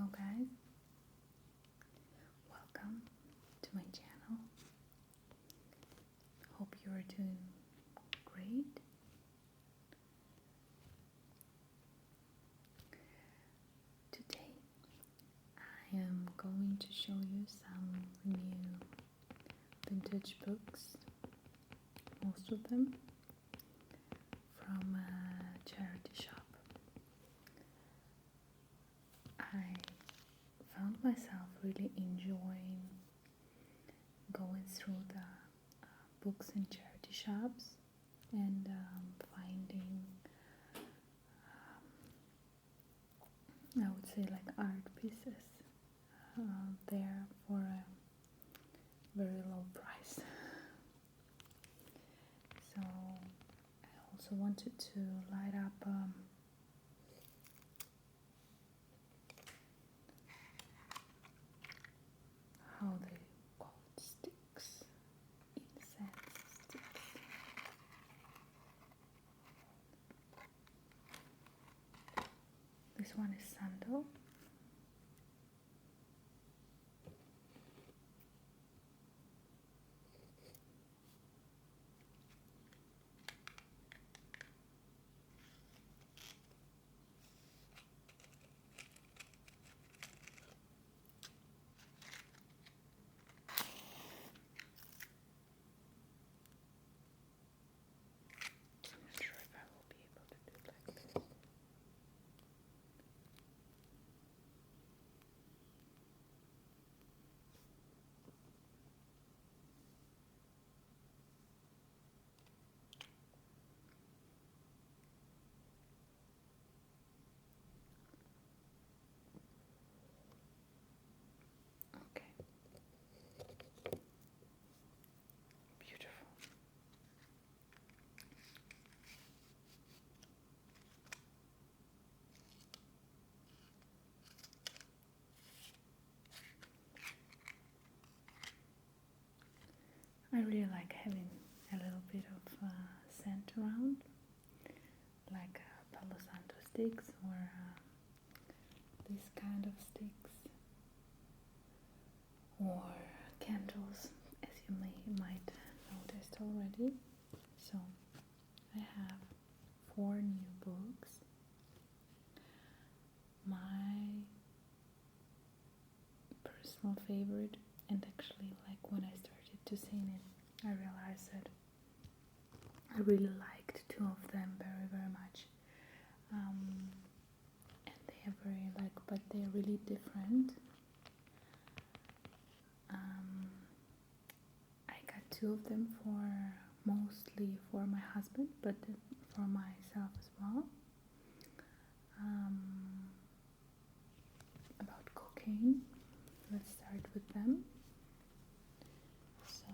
Hello guys, welcome to my channel. Hope you are doing great. Today I am going to show you some new vintage books, most of them from a charity shop. I found myself really enjoying going through the books in charity shops and finding I would say like art pieces there for a very low price. So I also wanted to light up how they call it, sticks, incense sticks. This one is sandal. I'm not sure if I will be able to do it like this. Okay. Beautiful. I really like having a little bit of scent around, like Palo Santo sticks or this kind of sticks, or candles, as you might noticed already. So I have 4 new books. My personal favorite, and actually like when I started to sing it, I realized that I really liked 2 of them very much. And they are very but they're really different. I got 2 of them mostly for my husband, but for myself as well. About cooking. Let's start with them. So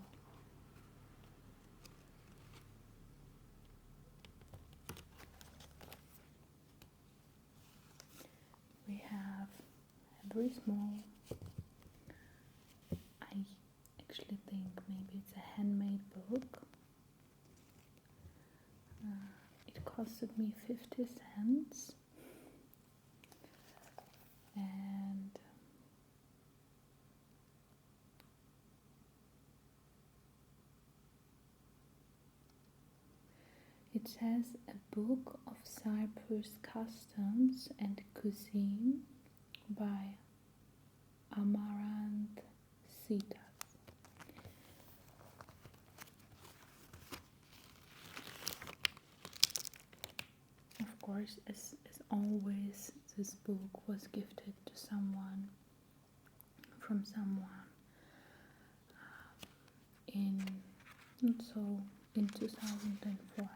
we have a very small, I actually think maybe it's a handmade book. It costed me 50 cents, and it says a book of Cyprus customs and cuisine by Amaranth Sitas. Of course, as always, this book was gifted to someone, from someone, in 2004.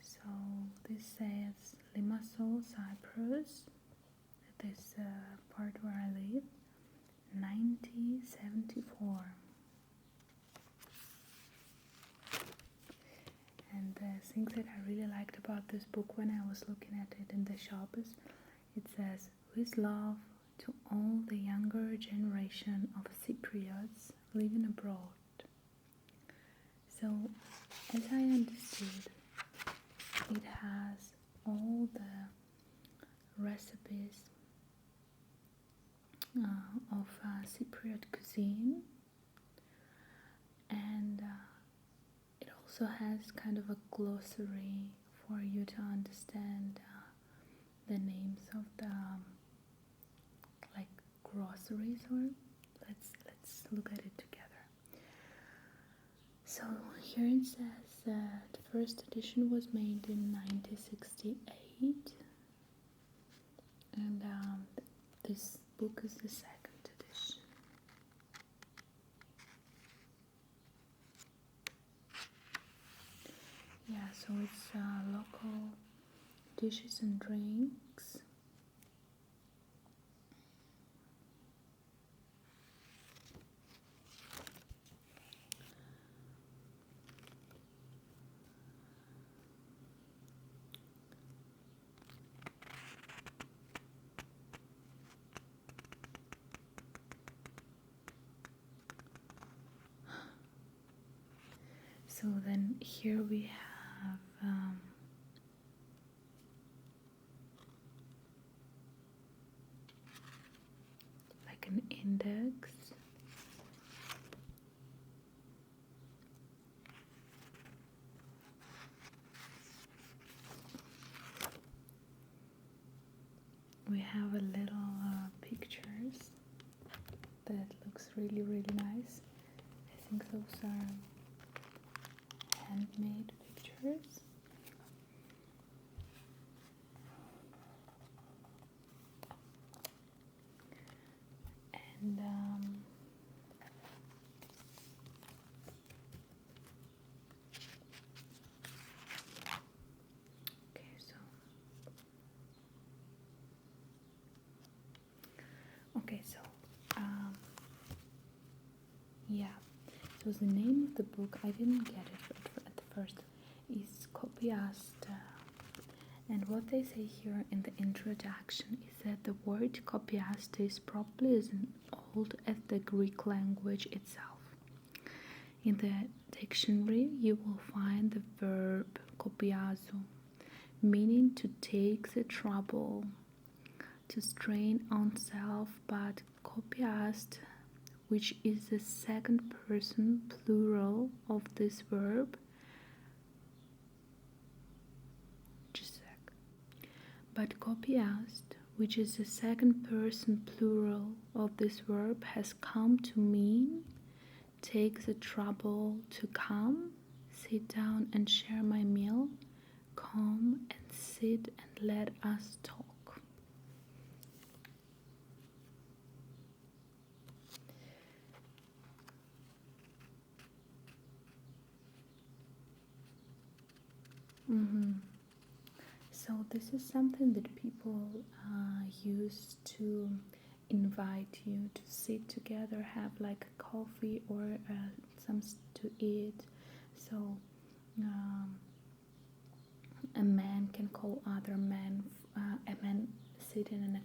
So this says Limassol, Cyprus. This part where I live, 1974. And the things that I really liked about this book when I was looking at it in the shop is it says, with love to all the younger generation of Cypriots living abroad. So as I understood, it has all the recipes of Cypriot cuisine, and it also has kind of a glossary for you to understand the names of the like groceries. Or let's look at it together. So here it says that the first edition was made in 1968, and this book is the second edition. Yeah, so it's local dishes and drinks. So then here we have like an index. We have a little pictures that looks really nice. I think those are handmade pictures. And yeah, so the name of the book, I didn't get it at the first, is Copiast. And what they say here in the introduction is that the word copiast is probably as old as the Greek language itself. In the dictionary, you will find the verb kopiazo, meaning to take the trouble, to strain oneself, but kopiast, which is the second person plural of this verb, but copiast, which is the second person plural of this verb, has come to mean take the trouble to come, sit down and share my meal, come and sit and let us talk. So this is something that people use to invite you to sit together, have like a coffee or something to eat. So a man can call other men. A man sitting in a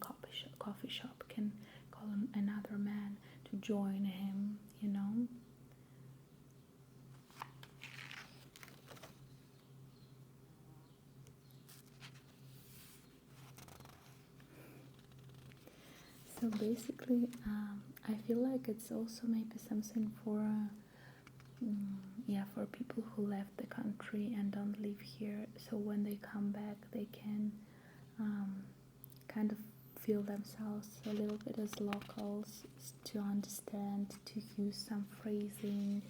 coffee shop can call another man to join him, you know. So basically, I feel like it's also maybe something for for people who left the country and don't live here. So when they come back, they can kind of feel themselves a little bit as locals, to understand, to use some phrasings.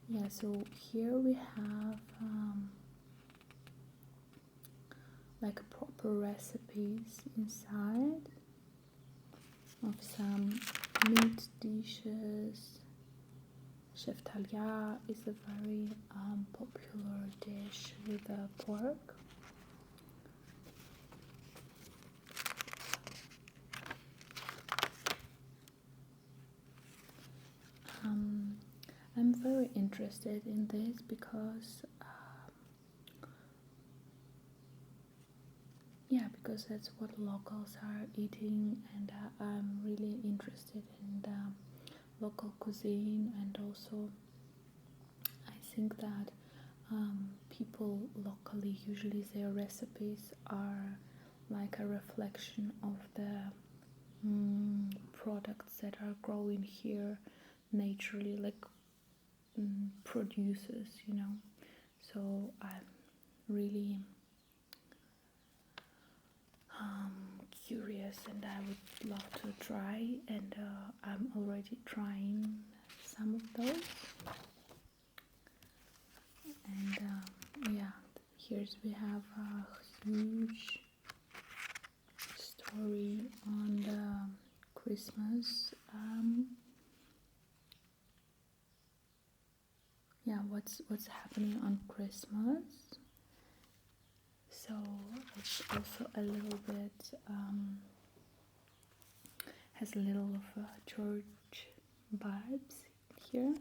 Yeah, so here we have like proper recipes inside of some meat dishes. Sheftalia is a very popular dish with pork. I'm very interested in this because yeah, because that's what locals are eating, and I'm really interested in the local cuisine, and also I think that people locally, usually their recipes are like a reflection of the products that are growing here naturally, like producers, you know. So I'm really curious, and I would love to try, and I'm already trying some of those. And yeah, here's we have a huge story on the Christmas. Yeah, what's happening on Christmas. So it's also a little bit has a little of church vibes here.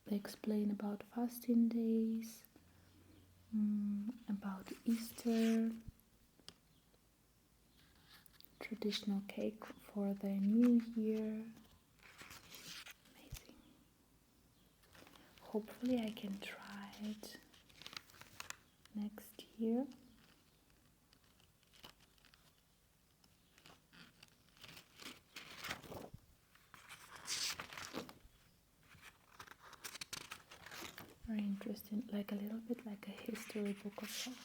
They explain about fasting days, about Easter, traditional cake for the new year. Amazing. Hopefully I can try it next year. Very interesting, like a little bit like a history book of Cyprus.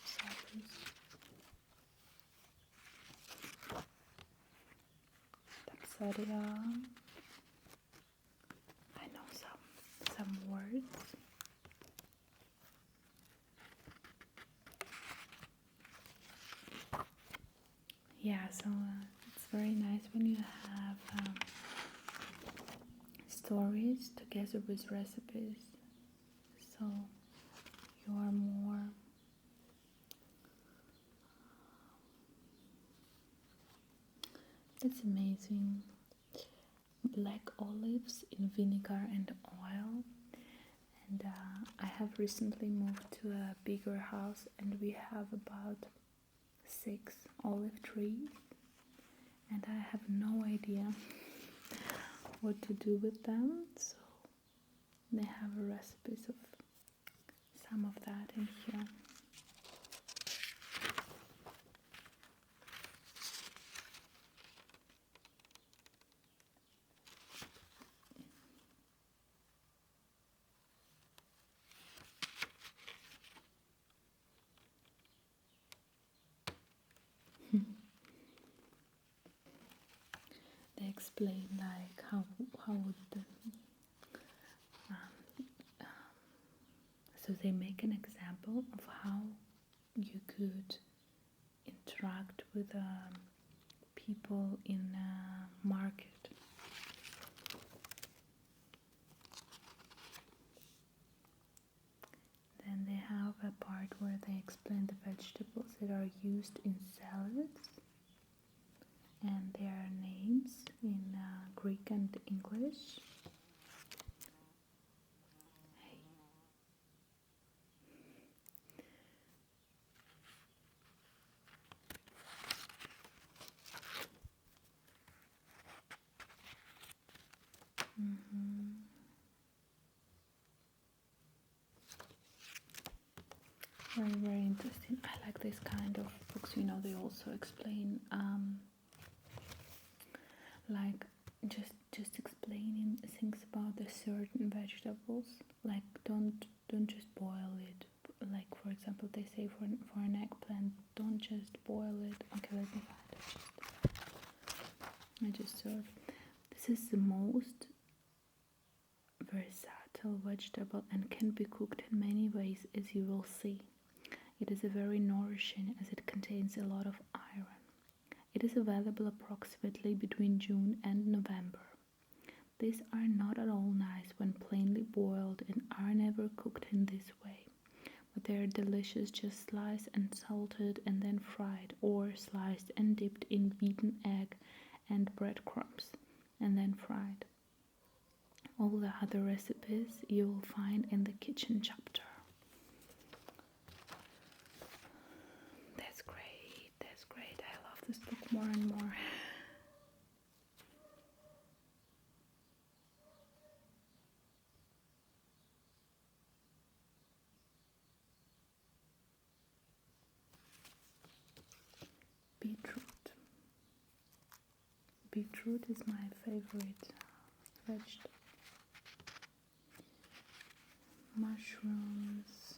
Tapsaria. I know some words. Yeah, so it's very nice when you have stories together with recipes. So you are more it's amazing. Black olives in vinegar and oil. And I have recently moved to a bigger house, and we have about 6 olive trees, and I have no idea what to do with them, so they have recipes of some of that in here. They explain like how would the, so they make an example of how you could interact with people in a market. Then they have a part where they explain the vegetables that are used in salads and their names in Greek and English. Very, very interesting. I like this kind of books. You know, they also explain like just explaining things about the certain vegetables. Like don't just boil it. Like for example, they say for an eggplant, don't just boil it. Okay, let me find it. I just serve. This is the most versatile vegetable and can be cooked in many ways, as you will see. It is very nourishing as it contains a lot of iron. It is available approximately between June and November. These are not at all nice when plainly boiled and are never cooked in this way, but they are delicious just sliced and salted and then fried, or sliced and dipped in beaten egg and breadcrumbs and then fried. All the other recipes you will find in the kitchen chapter. more and more. Beetroot. Beetroot is my favorite vegetable. Mushrooms.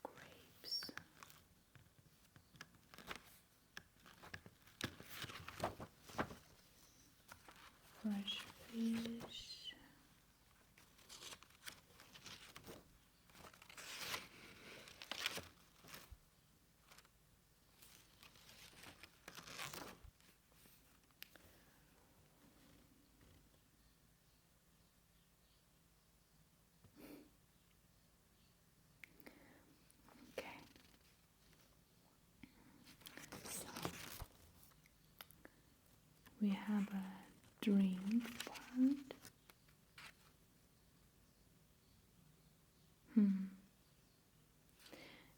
Grapes. Fresh fish. Okay. So we have a drink part.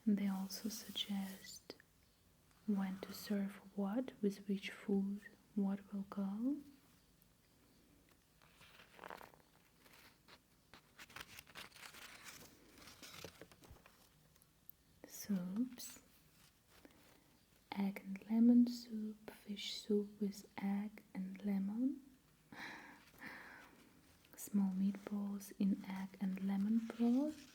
And they also suggest when to serve what, with which food, what will go. Soups. Egg and lemon soup, fish soup with egg and lemon. Small meatballs in egg and lemon broth.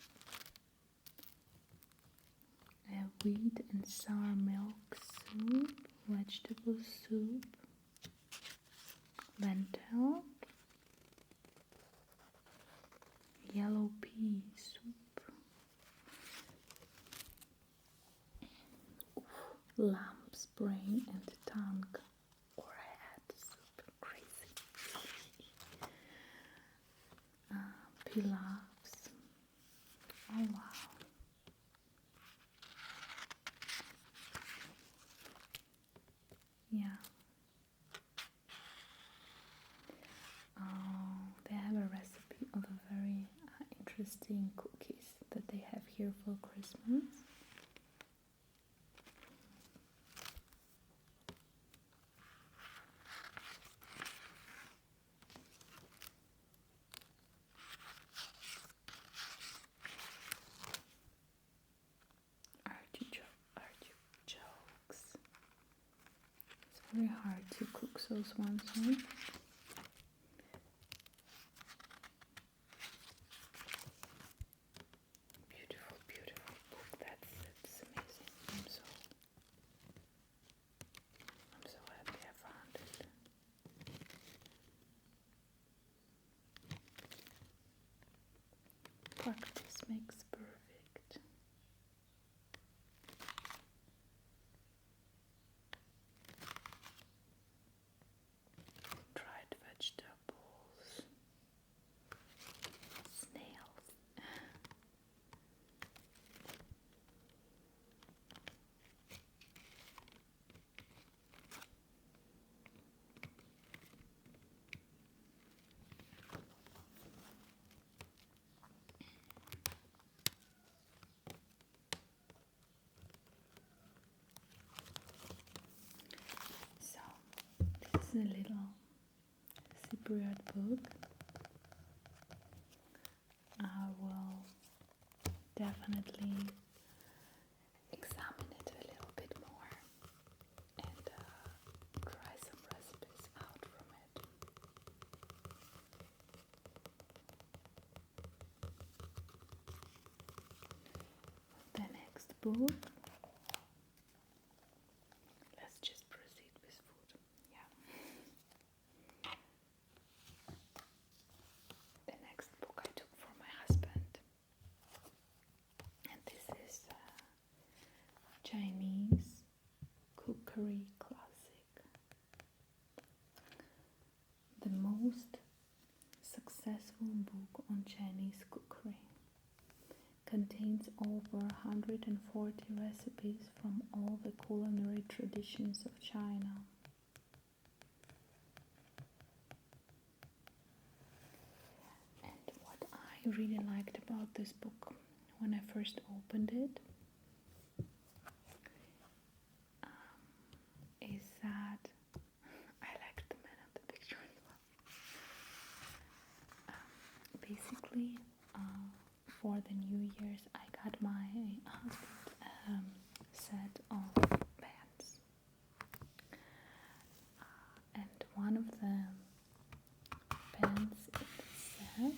A wheat and sour milk soup, vegetable soup, lentil, yellow pea soup, lamb's brain and tongue or head soup, crazy. Pilafs. Oh wow. Yeah. They have a recipe of a very interesting cookies that they have here for Christmas. Artichokes. It's very hard to cook those ones, right? Beautiful, beautiful book. That's amazing. I'm so happy I found it. Practice makes perfect. Dried vegetables, snails. So, this is a little Cypriot book. I will definitely examine it a little bit more and try some recipes out from it. The next book. Let's just proceed with food. Yeah. The next book I took for my husband, and this is Chinese Cookery Classic. The most successful book on Chinese cookery. Contains over 140 recipes from all the culinary traditions of China. And what I really liked about this book when I first opened it is that I like the man of the picture as well. Basically, for the New Year's, I got my husband set of pants, and one of the pants in the set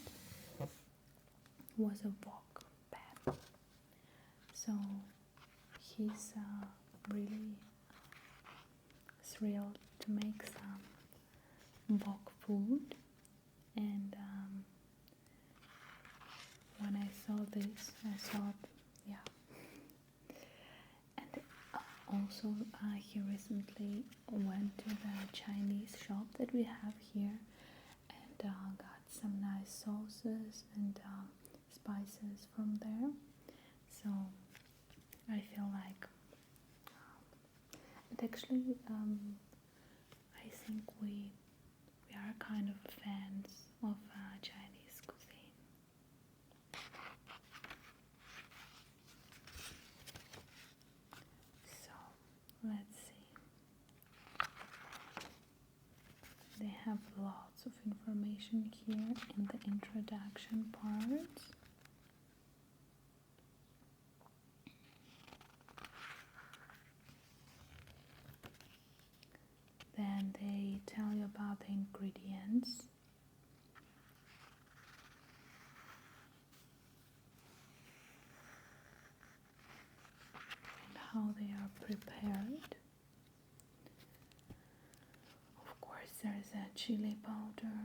was a Vogue pen. So he's really thrilled to make some Vogue food, and when I saw this, I thought, yeah. And also, he recently went to the Chinese shop that we have here and got some nice sauces and spices from there. So I feel like, and actually, I think we are kind of fans of Chinese cuisine. So let's see. They have lots of information here in the introduction part. Then they tell you about the ingredients. And how they are prepared. Of course, there's a chili powder,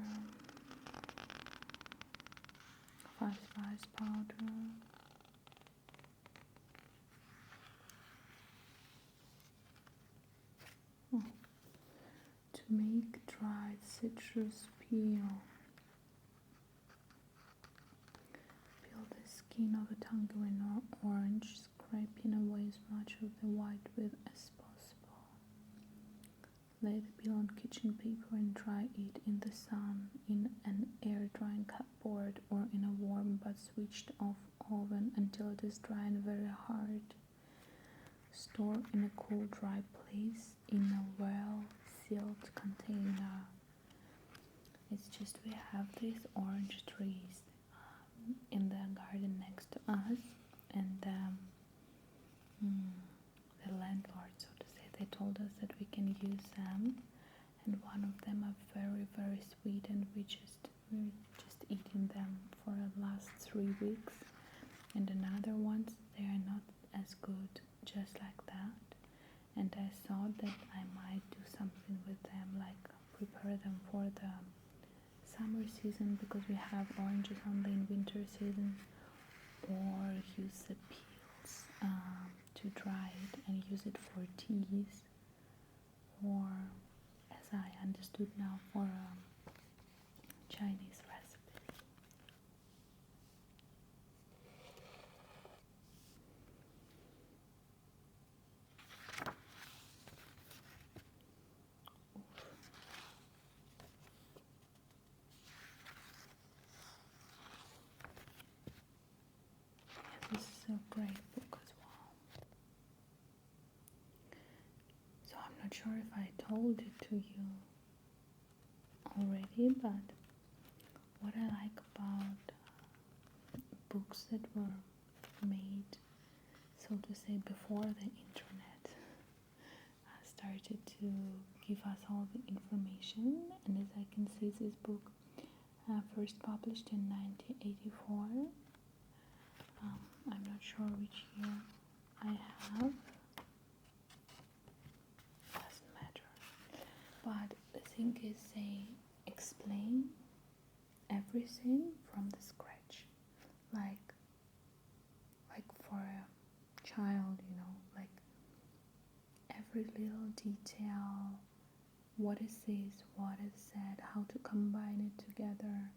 5-spice powder, to make dried citrus peel. Peel the skin of a tangerine or orange, scraping away as much of the white with as possible. Lay the peel on kitchen paper and dry it in the sun in an air-drying cupboard or in a warm but switched off oven until it is dry and very hard. Store in a cool, dry place in a well-sealed container. It's just we have these orange trees in the garden next to us, and the landlord, so to say, they told us that we can use them, and one of them are very, very sweet, and we're just eating them for the last 3 weeks, and another ones, they are not as good, just like that. And I thought that I might do something with them, like prepare them for the summer season, because we have oranges only in winter season, or use the peels to dry it and use it for teas, or as I understood now, for Chinese recipes. This is a great book as well. So I'm not sure if I told it to you already, but what I like about books that were made, so to say, before the internet started to give us all the information, and as I can see, this book first published in 1984. I'm not sure which year I have, doesn't matter, but the thing is they explain everything from the scratch, like for a child, like every little detail, what is this, what is that, how to combine it together,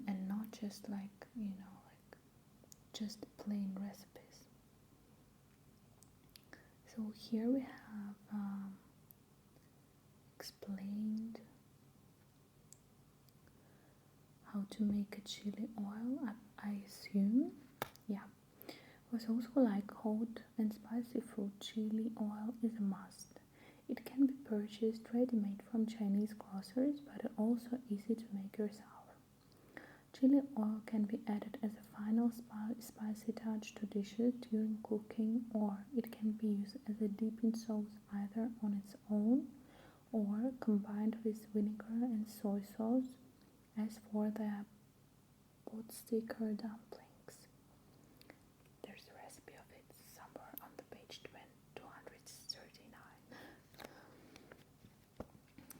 and not just like just plain recipes. So here we have explained how to make a chili oil, I assume. Yeah, For those who like hot and spicy food, chili oil is a must. It can be purchased ready-made from Chinese groceries, but also easy to make yourself. Chili oil can be added as a final spicy touch to dishes during cooking, or it can be used as a dipping sauce either on its own or combined with vinegar and soy sauce, as for the potsticker dumplings. There's a recipe of it somewhere on the page 239.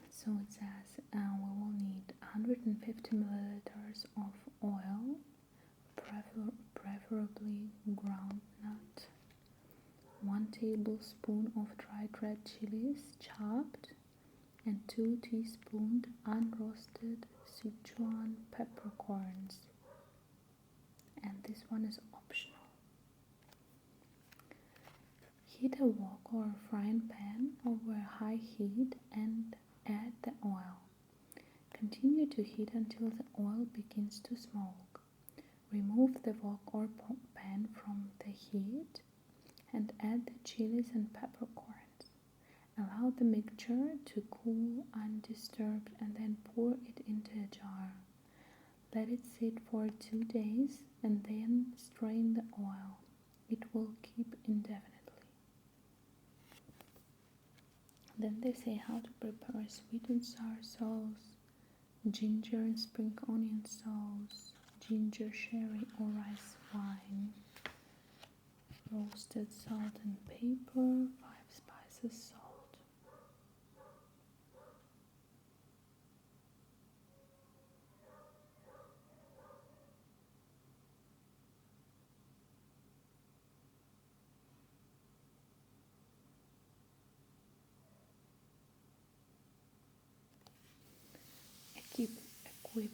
So it says we will need 150 milliliters of oil, preferably groundnut, 1 tablespoon of dried red chilies chopped, and 2 teaspoons unroasted Sichuan peppercorns. And this one is optional. Heat a wok or a frying pan over a high heat and add the oil. Continue to heat until the oil begins to smoke. Remove the wok or pan from the heat and add the chilies and peppercorns. Allow the mixture to cool undisturbed and then pour it into a jar. Let it sit for 2 days and then strain the oil. It will keep indefinitely. Then they say how to prepare sweet and sour sauce, ginger and spring onion sauce, ginger sherry or rice wine, roasted salt and pepper, 5 spices salt. Equipment.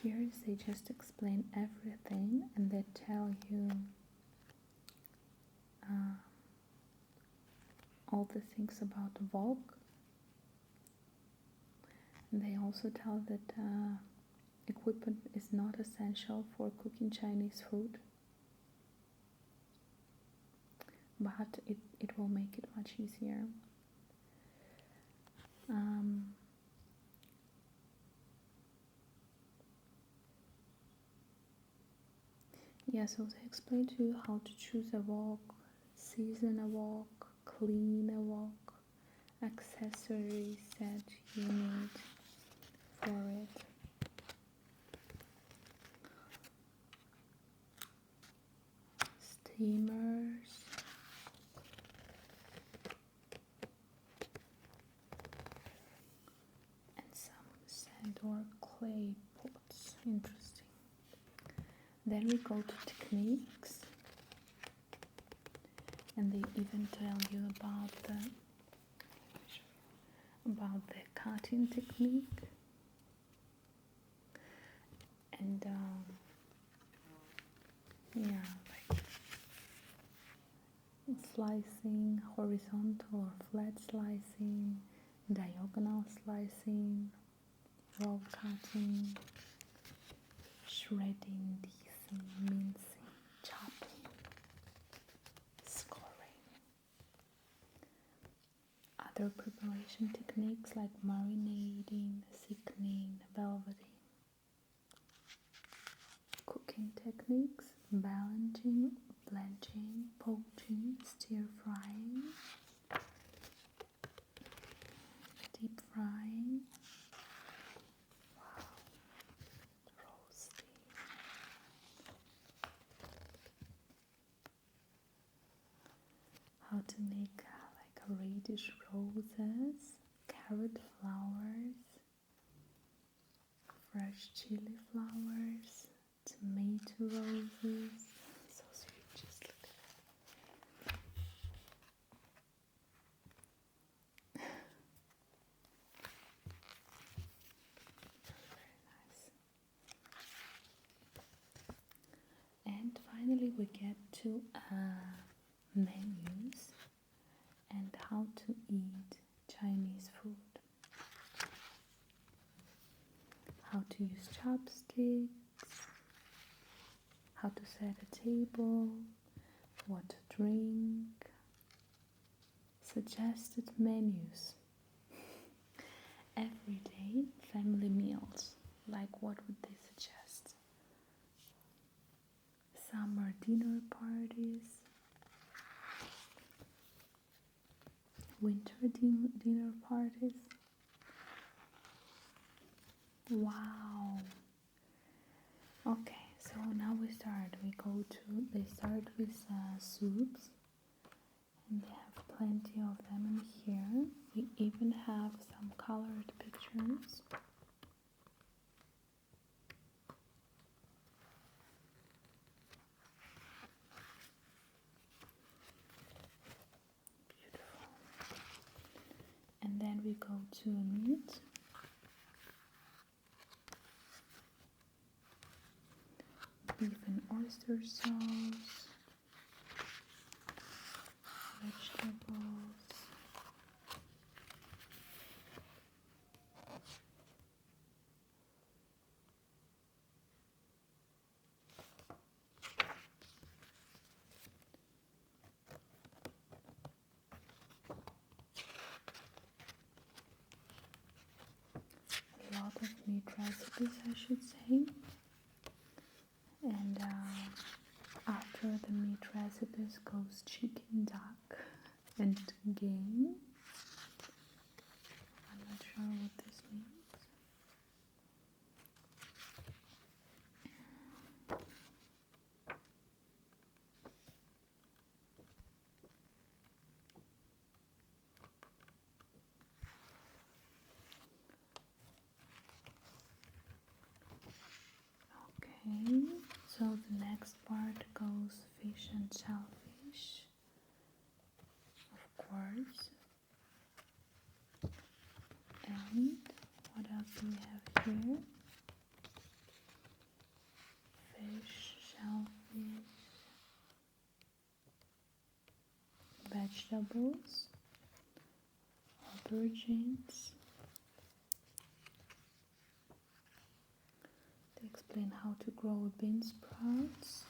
Here they just explain everything and they tell you all the things about the wok. And they also tell that equipment is not essential for cooking Chinese food, but it will make it much easier. Yeah, so they explain to you how to choose a wok, season a wok, clean a wok, accessories that you need for it. Steamers, and some sand or clay pots. Interesting. Then we go to techniques, and they even tell you about the cutting technique and like slicing, horizontal or flat slicing, diagonal slicing, roll cutting, shredding, dicing, mincing, chopping, scoring. Other preparation techniques like marinating, thickening, velveting. Cooking techniques: balancing, blanching, poaching, stir frying, deep frying, roasting. How to make like radish roses, carrot flowers, fresh chili flowers, tomato roses. So sweet, just look at that. Very nice. And finally we get to menus and how to eat Chinese food. How to use chopsticks, how to set a table, what to drink, suggested menus, everyday family meals, like what would they suggest? Summer dinner parties, winter dinner parties. Wow. Okay, so now we start. They start with soups, and they have plenty of them in here. We even have some colored pictures. Beautiful. And then we go to meat. Beef and oyster sauce, vegetables, a lot of meat recipes, I should say. And after the meat recipes goes chicken, duck, and game. I'm not sure what this means. Okay, so the next part goes fish and shellfish, of course. And what else do we have here? Fish, shellfish, vegetables, aubergines. They explain how to grow bean sprouts.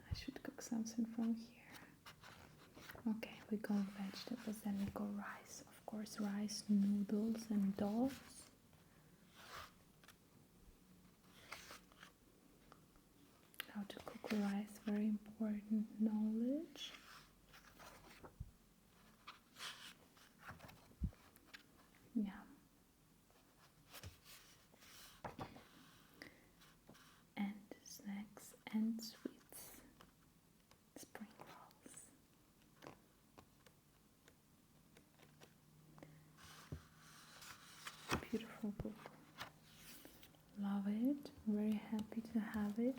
I should cook something from here. Okay, we go vegetables, then we go rice. Of course, rice, noodles, and dogs. How to cook rice, very important knowledge. Yeah. And snacks and sweets. Spring rolls. Beautiful book. Love it. Very happy to have it.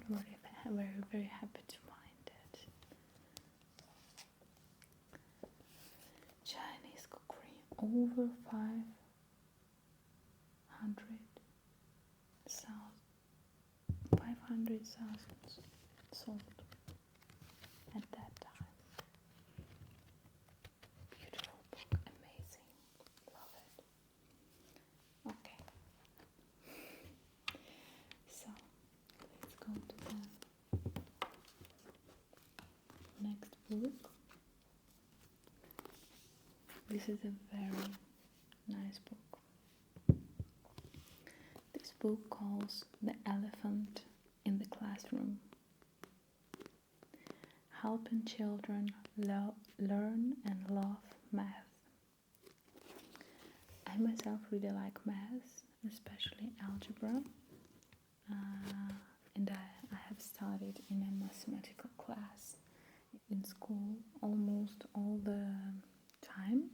Very happy to find it. Chinese cookery. Over 500,000 sold at that time. Beautiful book. Amazing. Love it. Okay. So let's go to the next book. This is a very nice book. This book calls The Elephant in the Classroom. Helping children learn and love math. I myself really like math, especially algebra. And I have studied in a mathematical class in school almost all the time.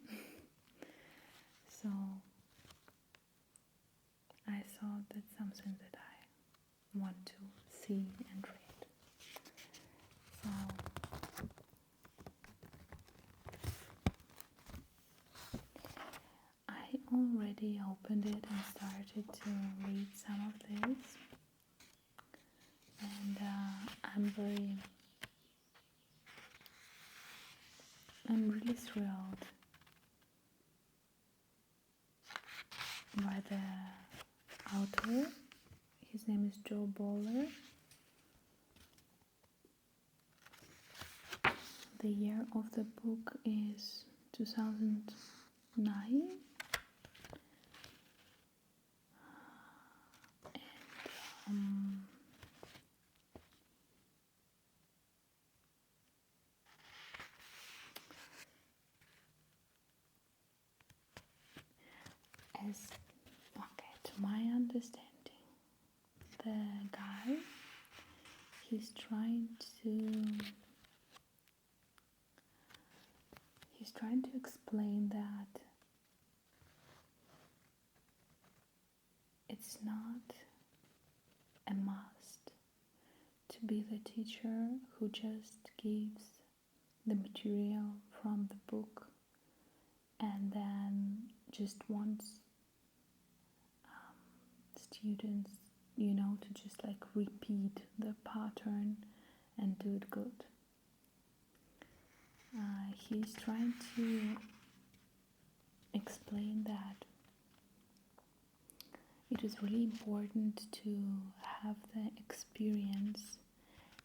So I thought that's something that I want to see and read. So I already already opened it and started to read some of this, and I'm really thrilled by the author. His name is Joe Bowler. The year of the book is 2009. And to my understanding, the guy, he's trying to explain that it's not a must to be the teacher who just gives the material from the book and then just wants students, to just like repeat the pattern and do it good. He's trying to explain that it is really important to have the experience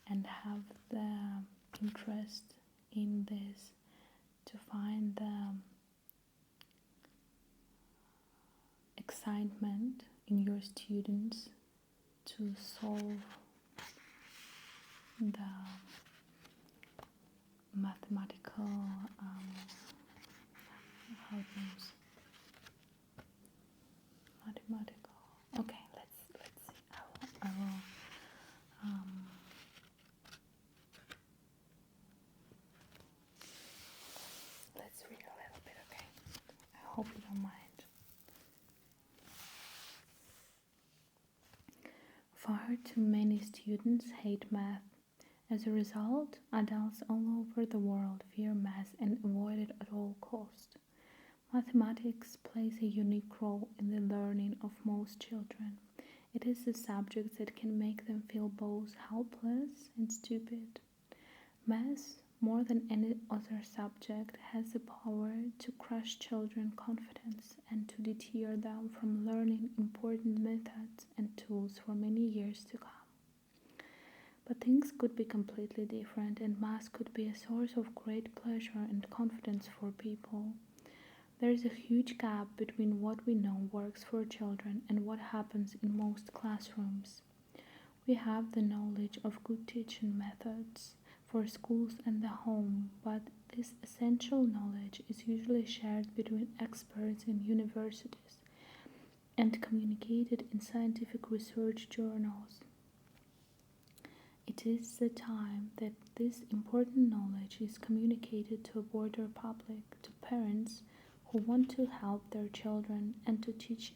and have the interest in this, to find the excitement in your students to solve the mathematical okay, let's see. I will let's read a little bit, okay? I hope you don't mind. Far too many students hate math. As a result, adults all over the world fear math and avoid it at all costs. Mathematics plays a unique role in the learning of most children. It is a subject that can make them feel both helpless and stupid. Math, more than any other subject, has the power to crush children's confidence and to deter them from learning important methods and tools for many years to come. But things could be completely different, and math could be a source of great pleasure and confidence for people. There is a huge gap between what we know works for children and what happens in most classrooms. We have the knowledge of good teaching methods for schools and the home, but this essential knowledge is usually shared between experts in universities and communicated in scientific research journals. It is the time that this important knowledge is communicated to a broader public, to parents who want to help their children, and to teachers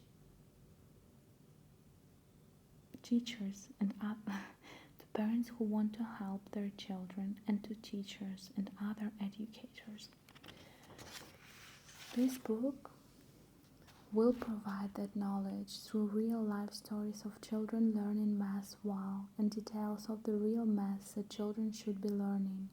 and to parents who want to help their children, and to teachers and other educators. This book will provide that knowledge through real-life stories of children learning math well and details of the real math that children should be learning.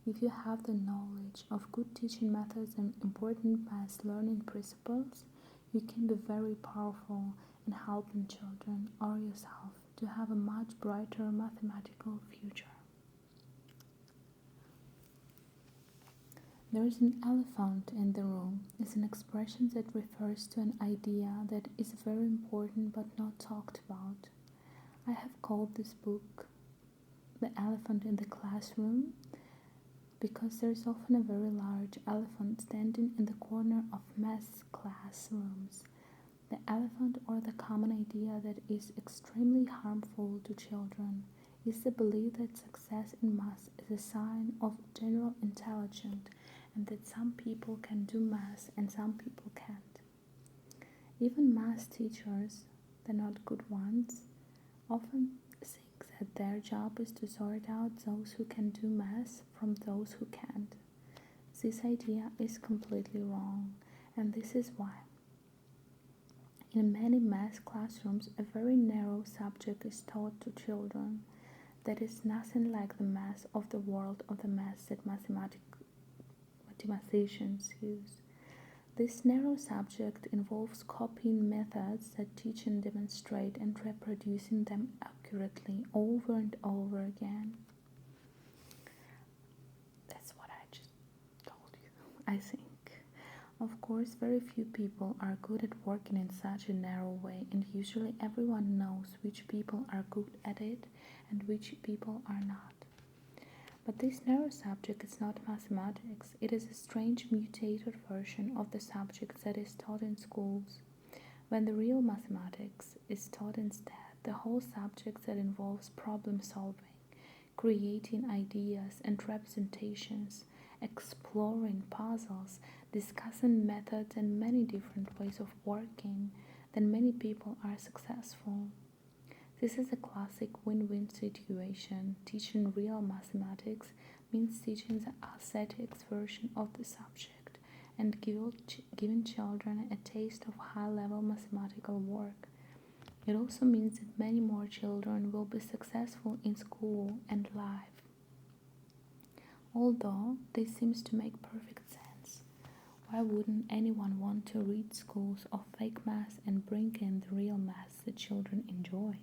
If you have the knowledge of good teaching methods and important math learning principles, you can be very powerful in helping children or yourself to have a much brighter mathematical future. There is an elephant in the room is an expression that refers to an idea that is very important but not talked about. I have called this book The Elephant in the Classroom because there is often a very large elephant standing in the corner of math classrooms. The elephant, or the common idea that is extremely harmful to children, is the belief that success in math is a sign of general intelligence and that some people can do math and some people can't. Even math teachers, the not good ones, often think that their job is to sort out those who can do math from those who can't. This idea is completely wrong, and this is why. In many math classrooms, a very narrow subject is taught to children that is nothing like the math of the world of the math that mathematicians use. This narrow subject involves copying methods that teach and demonstrate and reproducing them accurately over and over again. That's what I just told you, I think. Of course, very few people are good at working in such a narrow way, and usually everyone knows which people are good at it and which people are not. But this narrow subject is not mathematics. It is a strange mutated version of the subject that is taught in schools, when the real mathematics is taught instead, the whole subject that involves problem solving, creating ideas and representations, exploring puzzles, discussing methods and many different ways of working, then many people are successful. This is a classic win-win situation. Teaching real mathematics means teaching the aesthetics version of the subject and giving children a taste of high-level mathematical work. It also means that many more children will be successful in school and life. Although this seems to make perfect sense. Why wouldn't anyone want to read schools of fake math and bring in the real math that children enjoy?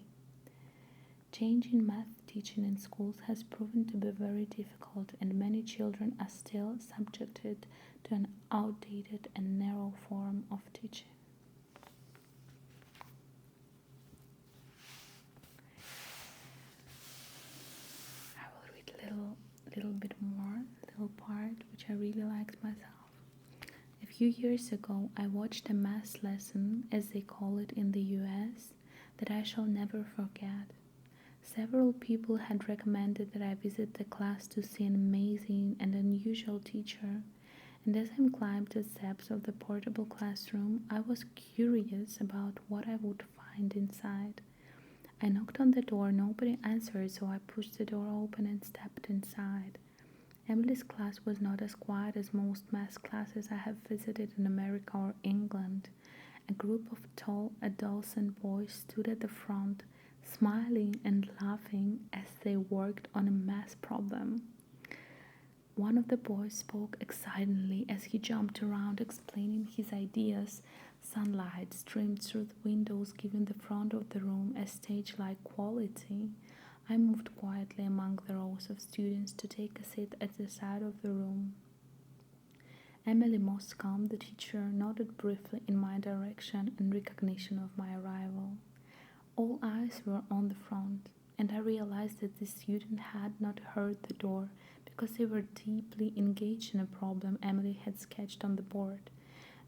Changing math teaching in schools has proven to be very difficult, and many children are still subjected to an outdated and narrow form of teaching. I will read a little bit more, little part which I really liked myself. A few years ago, I watched a math lesson, as they call it in the US, that I shall never forget. Several people had recommended that I visit the class to see an amazing and unusual teacher, and as I climbed the steps of the portable classroom, I was curious about what I would find inside. I knocked on the door, nobody answered, so I pushed the door open and stepped inside. Emily's class was not as quiet as most math classes I have visited in America or England. A group of tall adolescent boys stood at the front, smiling and laughing as they worked on a math problem. One of the boys spoke excitedly as he jumped around explaining his ideas. Sunlight streamed through the windows, giving the front of the room a stage-like quality. I moved quietly among the rows of students to take a seat at the side of the room. Emily Moscombe, the teacher, nodded briefly in my direction in recognition of my arrival. All eyes were on the front, and I realized that the student had not heard the door because they were deeply engaged in a problem Emily had sketched on the board.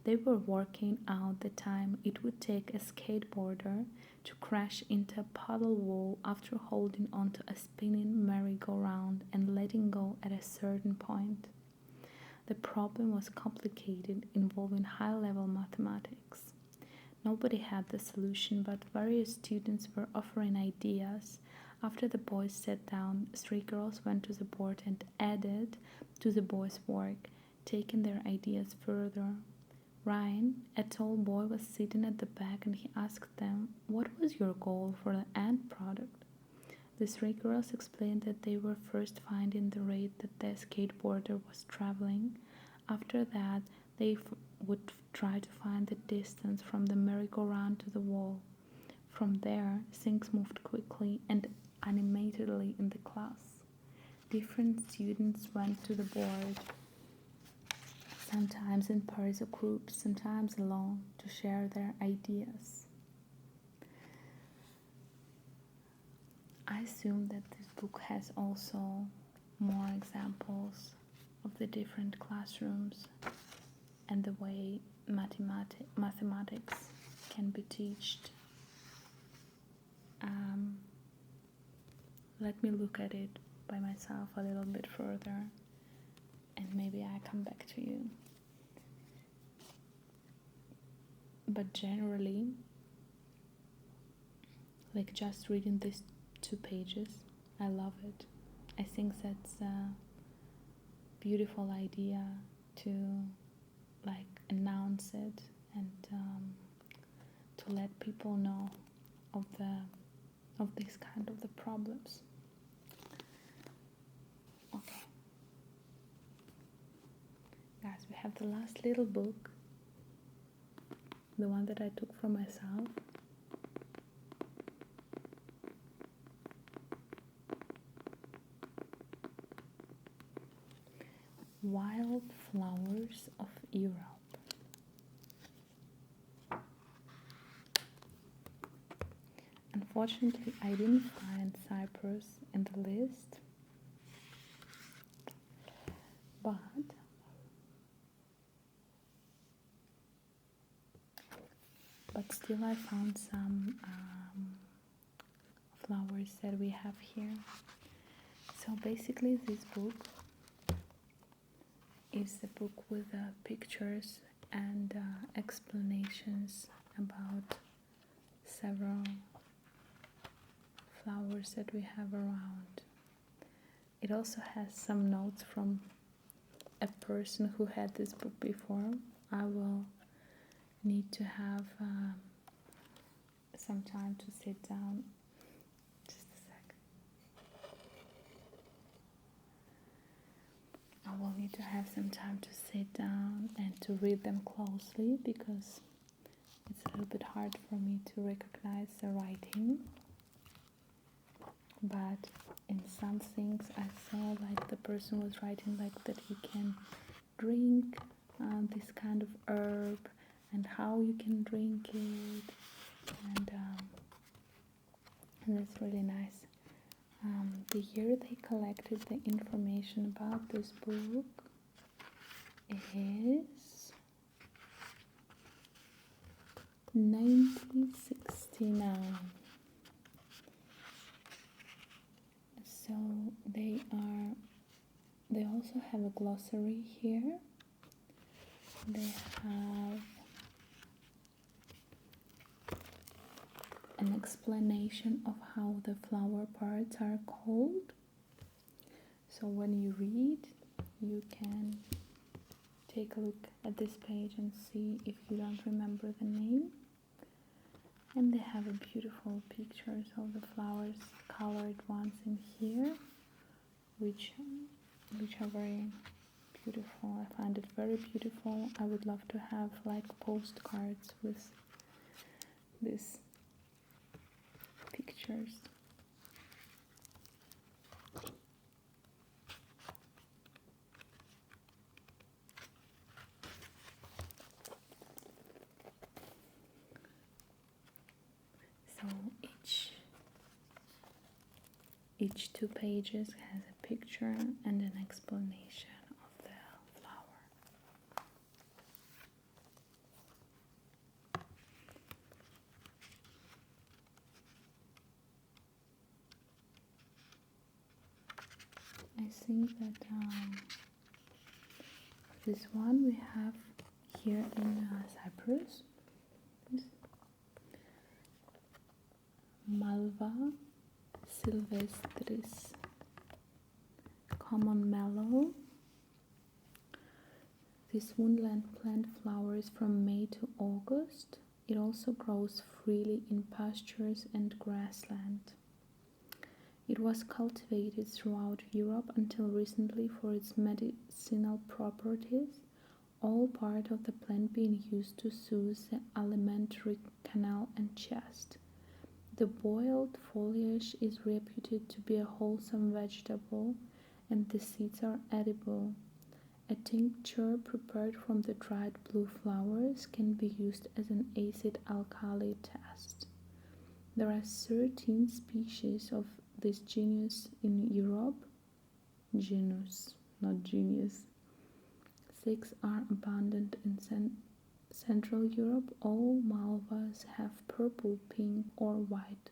They were working out the time it would take a skateboarder to crash into a puddle wall after holding onto a spinning merry-go-round and letting go at a certain point. The problem was complicated, involving high-level mathematics. Nobody had the solution, but various students were offering ideas. After the boys sat down, 3 girls went to the board and added to the boys' work, taking their ideas further. Ryan, a tall boy, was sitting at the back, and he asked them, "What was your goal for the end product?" The 3 girls explained that they were first finding the rate that the skateboarder was traveling. After that, they would try to find the distance from the merry-go-round to the wall. From there, things moved quickly and animatedly in the class. Different students went to the board, sometimes in pairs or groups, sometimes alone, to share their ideas. I assume that this book has also more examples of the different classrooms and the way mathematics can be taught. Let me look at it by myself a little bit further, and maybe I come back to you. But generally, like just reading these 2 pages, I love it. I think that's a beautiful idea to like announce it and to let people know of these kind of the problems. Okay, guys, we have the last little book, the one that I took for myself. Wildflowers of Europe. Unfortunately, I didn't find Cyprus in the list, but still I found some flowers that we have here. So basically this book is a book with pictures and explanations about several flowers that we have around. It also has some notes from a person who had this book before. I will need to have some time to sit down. Just a sec. I will need to have some time to sit down and to read them closely, because it's a little bit hard for me to recognize the writing. But in some things I saw, like the person was writing like that you can drink this kind of herb and how you can drink it, and that's really nice. The year they collected the information about this book is 1969. So they also have a glossary here. They have an explanation of how the flower parts are called. So when you read, you can take a look at this page and see if you don't remember the name. And they have a beautiful pictures of the flowers, colored ones in here, which are very beautiful. I find it very beautiful. I would love to have like postcards with these pictures. So each 2 pages has a picture and an explanation of the flower. I think that this one we have here in Cyprus. Malva sylvestris, common mallow. This woodland plant flowers from May to August. It also grows freely in pastures and grassland. It was cultivated throughout Europe until recently for its medicinal properties, all part of the plant being used to soothe the alimentary canal and chest. The boiled foliage is reputed to be a wholesome vegetable, and the seeds are edible. A tincture prepared from the dried blue flowers can be used as an acid-alkali test. There are 13 species of this genus in Europe. Genus, not genius. 6 are abundant in Central Europe. All malvas have purple, pink, or white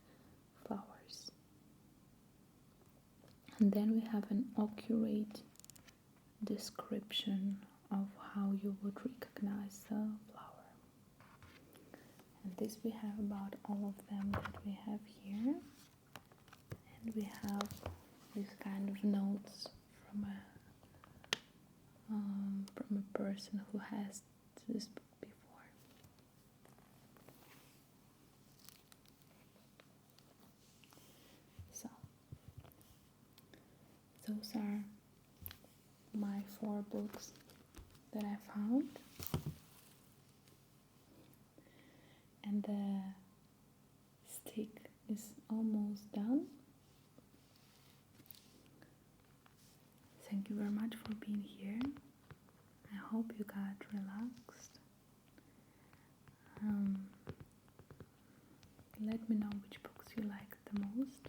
flowers. And then we have an accurate description of how you would recognize the flower. And this we have about all of them that we have here. And we have this kind of notes from a person who has this book before. those are my 4 books that I found. And the stick is almost done. Thank you very much for being here. I hope you got relaxed. Let me know which books you like the most.